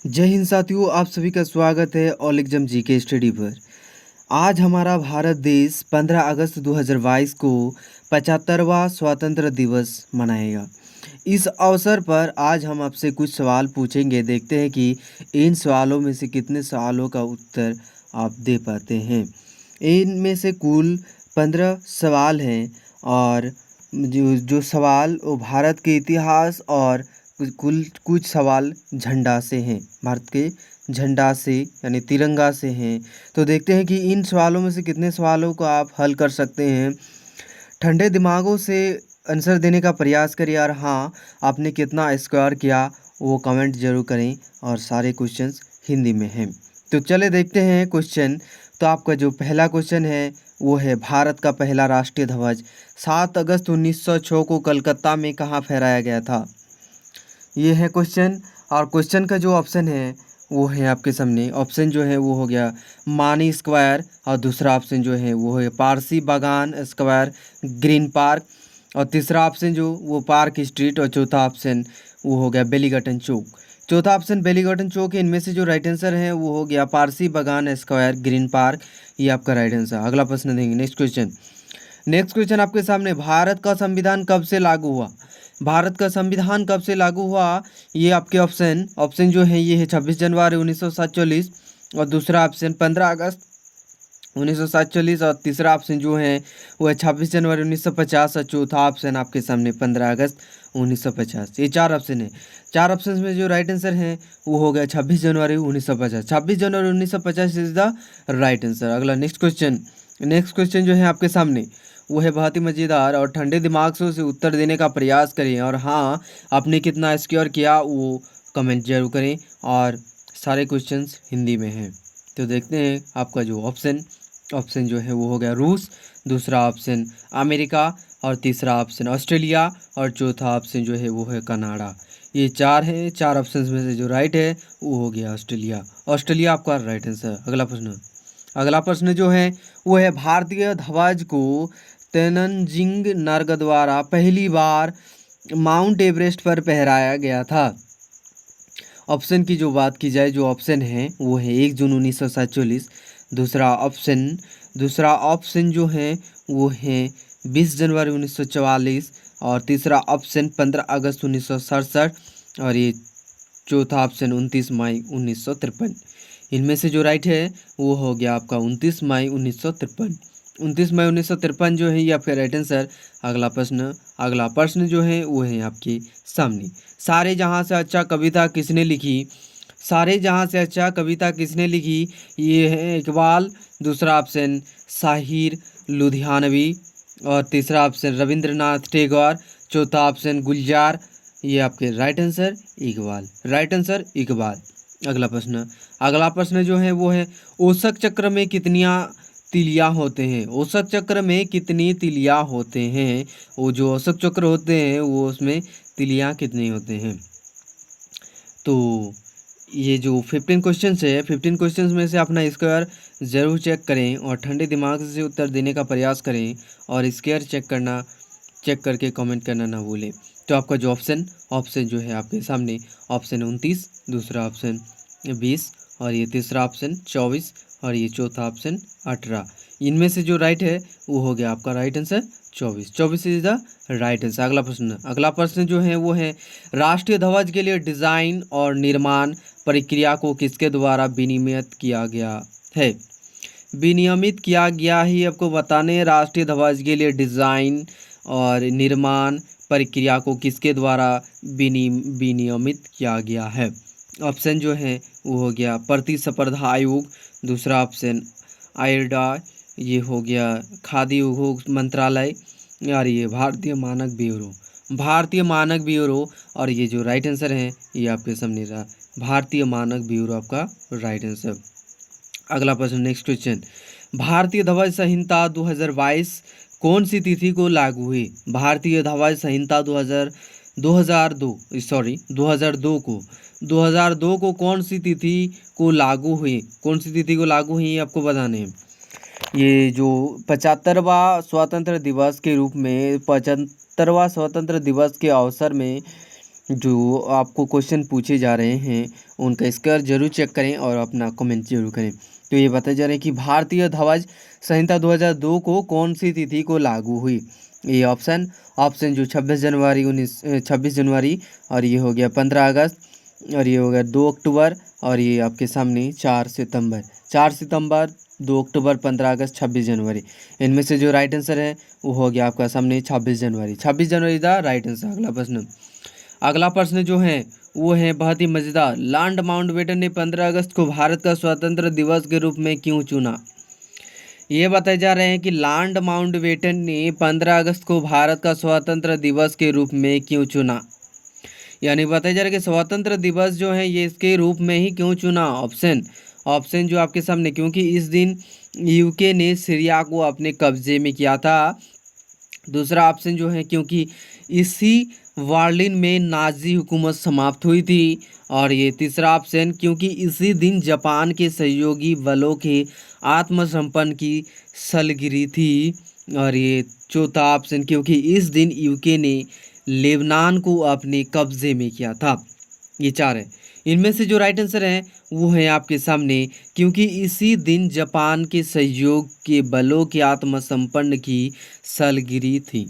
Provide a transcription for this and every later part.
जय हिंद साथियों, आप सभी का स्वागत है ऑल एग्जाम जीके स्टडी पर। आज हमारा भारत देश 15 अगस्त 2022 को 75वां स्वतंत्र दिवस मनाएगा। इस अवसर पर आज हम आपसे कुछ सवाल पूछेंगे। देखते हैं कि इन सवालों में से कितने सवालों का उत्तर आप दे पाते हैं। इनमें से कुल 15 सवाल हैं और जो जो सवाल वो भारत के इतिहास और कुछ सवाल झंडा से हैं, भारत के झंडा से यानी तिरंगा से हैं। तो देखते हैं कि इन सवालों में से कितने सवालों को आप हल कर सकते हैं। ठंडे दिमागों से आंसर देने का प्रयास करिए और हाँ, आपने कितना स्कोर किया वो कमेंट जरूर करें और सारे क्वेश्चंस हिंदी में हैं। तो चले देखते हैं क्वेश्चन। तो आपका जो पहला क्वेश्चन है वो है, भारत का पहला राष्ट्रीय ध्वज 7 अगस्त 1906 को कलकत्ता में कहाँ फहराया गया था? ये है क्वेश्चन। और क्वेश्चन का जो ऑप्शन है वो है आपके सामने। ऑप्शन जो है वो हो गया मानी स्क्वायर, और दूसरा ऑप्शन जो है वो है पारसी बागान स्क्वायर ग्रीन पार्क, और तीसरा ऑप्शन जो वो पार्क स्ट्रीट, और चौथा ऑप्शन वो हो गया बेलीगटन चौक। चौथा ऑप्शन बेलीगटन चौक है। इनमें से जो राइट आंसर है वो हो गया पारसी बागान स्क्वायर ग्रीन पार्क। ये आपका राइट आंसर। अगला प्रश्न देंगे। नेक्स्ट क्वेश्चन आपके सामने, भारत का संविधान कब से लागू हुआ? भारत का संविधान कब से लागू हुआ? ये आपके ऑप्शन जो है ये है 26 जनवरी 1947, और दूसरा ऑप्शन 15 अगस्त 1947, और तीसरा ऑप्शन जो है वो है 26 जनवरी 1950, और चौथा ऑप्शन आपके सामने 15 अगस्त 1950। ये चार ऑप्शन है। चार ऑप्शन में जो राइट आंसर है वो हो गया 26 जनवरी 1950। 26 जनवरी 1950 इज द राइट आंसर। अगला नेक्स्ट क्वेश्चन जो है आपके सामने वो है बहुत ही मज़ेदार, और ठंडे दिमाग से उसे उत्तर देने का प्रयास करें और हाँ, आपने कितना स्कोर किया वो कमेंट जरूर करें, और सारे क्वेश्चंस हिंदी में हैं। तो देखते हैं आपका जो ऑप्शन जो है वो हो गया रूस, दूसरा ऑप्शन अमेरिका, और तीसरा ऑप्शन ऑस्ट्रेलिया, और चौथा ऑप्शन जो है वो है कनाडा। ये चार हैं। चार ऑप्शंस में से जो राइट है वो हो गया ऑस्ट्रेलिया। ऑस्ट्रेलिया आपका राइट आंसर। अगला प्रश्न जो है वो है, भारतीय ध्वज को तेनजिंग नर्ग द्वारा पहली बार माउंट एवरेस्ट पर फहराया गया था। ऑप्शन की जो बात की जाए, जो ऑप्शन है वो है 1 जून 1947, दूसरा ऑप्शन जो है वो है 20 जनवरी 1944, और तीसरा ऑप्शन 15 अगस्त 1967, और ये चौथा ऑप्शन 29 मई 1953। इनमें से जो राइट है वो हो गया आपका 29 मई 1953। 29 मई 1953 जो है ये आपका राइट आंसर। अगला प्रश्न जो है वो है आपके सामने, सारे जहाँ से अच्छा कविता किसने लिखी? सारे जहाँ से अच्छा कविता किसने लिखी? ये है इकबाल, दूसरा ऑप्शन साहिर लुधियानवी, और तीसरा ऑप्शन रविंद्रनाथ टैगोर, चौथा ऑप्शन गुलजार। ये आपके राइट आंसर इकबाल। अगला प्रश्न जो है वो है, औसत चक्र में कितनियाँ तिलियाँ होते हैं? औसत चक्र में कितनी तिलियाँ होते हैं? वो जो औसत चक्र होते हैं वो उसमें तिलियाँ कितनी होते हैं? तो ये जो 15 क्वेश्चंस है, 15 क्वेश्चंस में से अपना स्क्वायर ज़रूर चेक करें और ठंडे दिमाग से उत्तर देने का प्रयास करें, और स्क्वायर चेक करके कमेंट करना ना भूलें। तो आपका जो ऑप्शन जो है आपके सामने, ऑप्शन 29, दूसरा ऑप्शन 20, और ये तीसरा ऑप्शन 24, और ये चौथा ऑप्शन 18। इनमें से जो राइट है वो हो गया आपका right answer 24 is the right answer. अगला प्रश्न जो है वो है, राष्ट्रीय ध्वज के लिए डिज़ाइन और निर्माण प्रक्रिया को किसके द्वारा विनियमित किया गया है? विनियमित किया गया ही आपको बताने, राष्ट्रीय ध्वज के लिए डिज़ाइन और निर्माण प्रक्रिया को किसके द्वारा विनियमित किया गया है? ऑप्शन जो है वो हो गया प्रतिस्पर्धा आयोग, दूसरा ऑप्शन आयरडा, ये हो गया खादी उद्योग मंत्रालय, और ये भारतीय मानक ब्यूरो, और ये जो राइट आंसर है ये आपके सामने रहा, भारतीय मानक ब्यूरो आपका राइट आंसर। अगला प्रश्न, नेक्स्ट क्वेश्चन, भारतीय ध्वज संहिता 2022 कौन सी तिथि को लागू हुई? भारतीय ध्वज संहिता 2002 को कौन सी तिथि को लागू हुई आपको बताने हैं। ये जो 75वां स्वतंत्र दिवस के रूप में 75वां स्वतंत्र दिवस के अवसर में जो आपको क्वेश्चन पूछे जा रहे हैं उनका स्क्वायर जरूर चेक करें और अपना कमेंट जरूर करें। तो ये बताया जा रहा है कि भारतीय ध्वज संहिता 2002 को कौन सी तिथि को लागू हुई। ये ऑप्शन ऑप्शन जो 26 जनवरी और ये हो गया 15 अगस्त और ये हो गया 2 अक्टूबर और ये आपके सामने 4 सितंबर 2 अक्टूबर 15 अगस्त 26 जनवरी। इनमें से जो राइट आंसर है वो हो गया आपका सामने 26 जनवरी द राइट आंसर। अगला प्रश्न जो है वो है बहुत ही मज़ेदार। लॉर्ड माउंटबेटन ने 15 अगस्त को भारत का स्वतंत्र दिवस के रूप में क्यों चुना। ये बताए जा रहे हैं कि लॉर्ड माउंटबेटन ने 15 अगस्त को भारत का स्वतंत्र दिवस के रूप में क्यों चुना। यानी बताया जा रहा है कि स्वतंत्र दिवस जो है ये इसके रूप में ही क्यों चुना। ऑप्शन ऑप्शन जो आपके सामने, क्योंकि इस दिन यूके ने सीरिया को अपने कब्जे में किया था। दूसरा ऑप्शन जो है क्योंकि इसी बर्लिन में नाजी हुकूमत समाप्त हुई थी। और ये तीसरा ऑप्शन क्योंकि इसी दिन जापान के सहयोगी बलों के आत्मसमर्पण की सालगिरह थी। और ये चौथा ऑप्शन क्योंकि इस दिन यूके ने लेबनान को अपने कब्जे में किया था। ये चार है। इनमें से जो राइट आंसर है वो है आपके सामने क्योंकि इसी दिन जापान के सहयोग के बलों के आत्मसमर्पण की सालगिरह थी।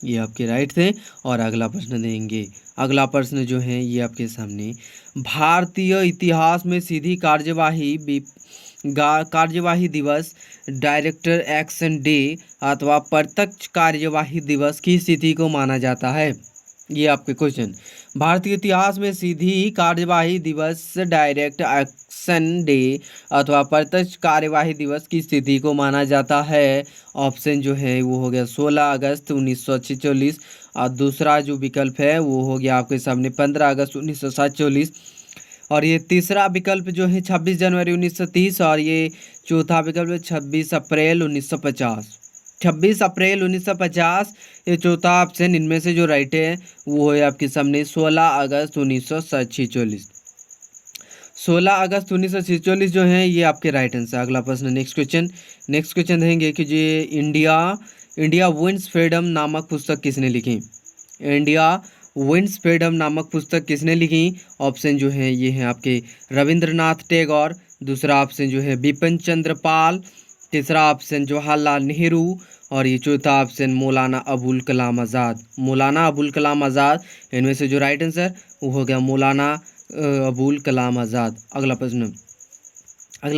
ये आपके राइट थे। और अगला प्रश्न देंगे। अगला प्रश्न जो है ये आपके सामने, भारतीय इतिहास में सीधी कार्यवाही दिवस, डायरेक्टर एक्शन डे अथवा प्रत्यक्ष कार्यवाही दिवस किस तिथि को माना जाता है। ये आपके क्वेश्चन, भारतीय इतिहास में सीधी कार्यवाही दिवस, डायरेक्ट एक्शन डे अथवा प्रत्यक्ष कार्यवाही दिवस किस तिथि को माना जाता है। ऑप्शन जो है वो हो गया 16 अगस्त 1946 और दूसरा जो विकल्प है वो हो गया आपके सामने 15 अगस्त 1947 और ये तीसरा विकल्प जो है 26 जनवरी 1930 और ये चौथा विकल्प 26 अप्रैल 1950। 26 अप्रैल 1950 ये चौथा ऑप्शन। इनमें से जो राइट है वो है आपके सामने 16 अगस्त 1946। 16 अगस्त 1946 जो है ये आपके राइट आंसर। अगला प्रश्न, नेक्स्ट क्वेश्चन देंगे कि जी इंडिया विंस फ्रीडम नामक पुस्तक किसने लिखी। इंडिया विंस फ्रीडम नामक पुस्तक किसने लिखी। ऑप्शन जो है ये है आपके रविंद्रनाथ टैगोर। दूसरा ऑप्शन जो है बिपिन चंद्र पाल। तीसरा ऑप्शन जवाहरलाल नेहरू और ये चौथा ऑप्शन मौलाना अबुल कलाम आज़ाद। मौलाना अबुल कलाम आज़ाद। इनमें से जो राइट आंसर वो हो गया मौलाना अबुल कलाम आज़ाद। अगला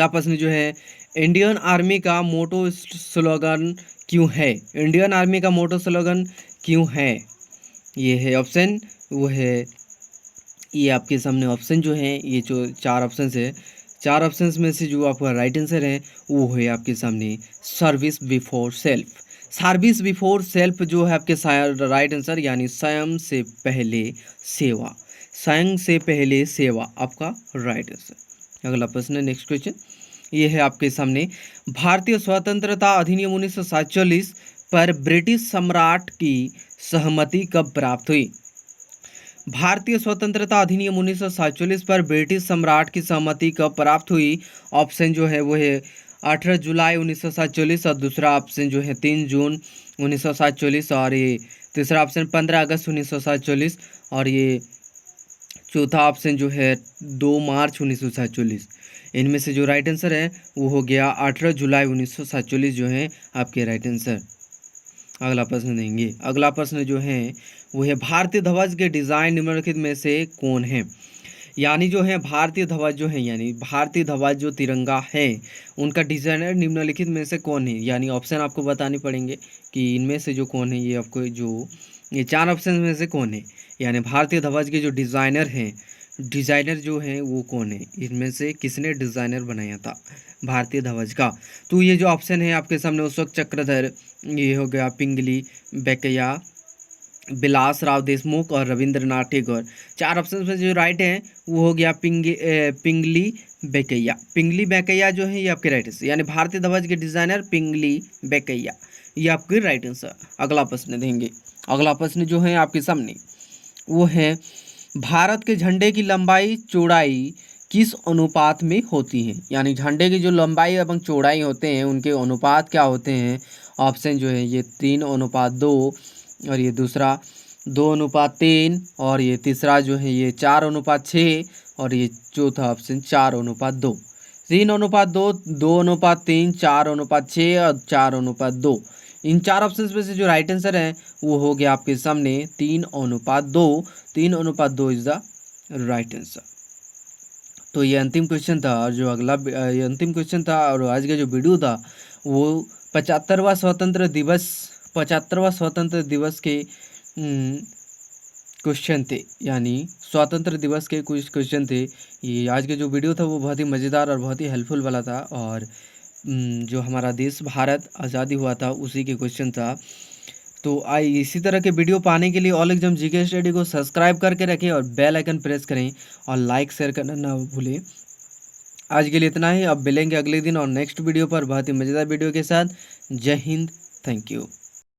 प्रश्न जो है, इंडियन आर्मी का मोटो स्लोगन क्यों है। इंडियन आर्मी का मोटो स्लोगन क्यों है। ये है ऑप्शन, वो है ये आपके सामने ऑप्शन जो है ये जो चार ऑप्शन है, चार ऑप्शंस में से जो आपका राइट आंसर है वो है आपके सामने service before self. Service before self जो है आपके राइट आंसर, यानी स्वयं से पहले सेवा। स्वयं से पहले सेवा आपका राइट आंसर। अगला प्रश्न, नेक्स्ट क्वेश्चन ये है आपके सामने, भारतीय स्वतंत्रता अधिनियम 1947 पर ब्रिटिश सम्राट की सहमति कब प्राप्त हुई। भारतीय स्वतंत्रता अधिनियम 1947 पर ब्रिटिश सम्राट की सहमति कब प्राप्त हुई। ऑप्शन जो है वो है 18 जुलाई 1947 और दूसरा ऑप्शन जो है 3 जून 1947 और ये तीसरा ऑप्शन 15 अगस्त 1947 और ये चौथा ऑप्शन जो है 2 मार्च 1947। इनमें से जो राइट आंसर है वो हो गया 18 जुलाई 1947 जो है आपके राइट आंसर। अगला प्रश्न देंगे। अगला प्रश्न जो है वो है, भारतीय ध्वज के डिज़ाइन निम्नलिखित में से कौन है। यानी जो है भारतीय ध्वज जो है, यानी भारतीय ध्वज जो तिरंगा है उनका डिज़ाइनर निम्नलिखित में से कौन है। यानी ऑप्शन आपको बताने पड़ेंगे कि इनमें से जो कौन है, ये आपको जो ये चार ऑप्शन में से कौन है, यानी भारतीय ध्वज के जो डिज़ाइनर हैं, डिज़ाइनर जो हैं वो कौन है, इनमें से किसने डिज़ाइनर बनाया था भारतीय ध्वज का। तो ये जो ऑप्शन है आपके सामने, अशोक चक्रधर, ये हो गया पिंगली वेंकैया, बिलास राव देशमुख और रविंद्रनाथ टैगोर। चार ऑप्शन में जो राइट है वो हो गया पिंगली वेंकैया। पिंगली वेंकैया जो है ये आपके राइट आंसर, यानी भारतीय ध्वज के डिज़ाइनर पिंगली वेंकैया, ये आपके राइट आंसर। अगला प्रश्न देंगे। अगला प्रश्न जो है आपके सामने वो है, भारत के झंडे की लंबाई चौड़ाई किस अनुपात में होती है। यानी झंडे की जो लंबाई एवं चौड़ाई होते हैं उनके अनुपात क्या होते हैं। ऑप्शन जो है ये 3:2 और ये दूसरा 2:3 और ये तीसरा जो है ये 4:6 और ये चौथा ऑप्शन 4:2। 3:2, 2:3, 4:6 और 4:2। इन चार ऑप्शंस में से जो राइट आंसर है वो हो गया आपके सामने 3:2। 3:2 इज द राइट आंसर। तो ये अंतिम क्वेश्चन था और जो अगला ये अंतिम क्वेश्चन था और आज का जो वीडियो था वो 75वां स्वतंत्र दिवस के क्वेश्चन थे, यानी स्वतंत्र दिवस के कुछ क्वेश्चन थे। ये आज के जो वीडियो था वो बहुत ही मज़ेदार और बहुत ही हेल्पफुल वाला था और जो हमारा देश भारत आज़ादी हुआ था उसी के क्वेश्चन था। तो इसी तरह के वीडियो पाने के लिए ऑल एग्जाम जीके स्टडी को सब्सक्राइब करके रखें और बेल आइकन प्रेस करें और लाइक शेयर करना ना भूलें। आज के लिए इतना ही, अब मिलेंगे अगले दिन और नेक्स्ट वीडियो पर बहुत ही मज़ेदार वीडियो के साथ। जय हिंद, थैंक यू।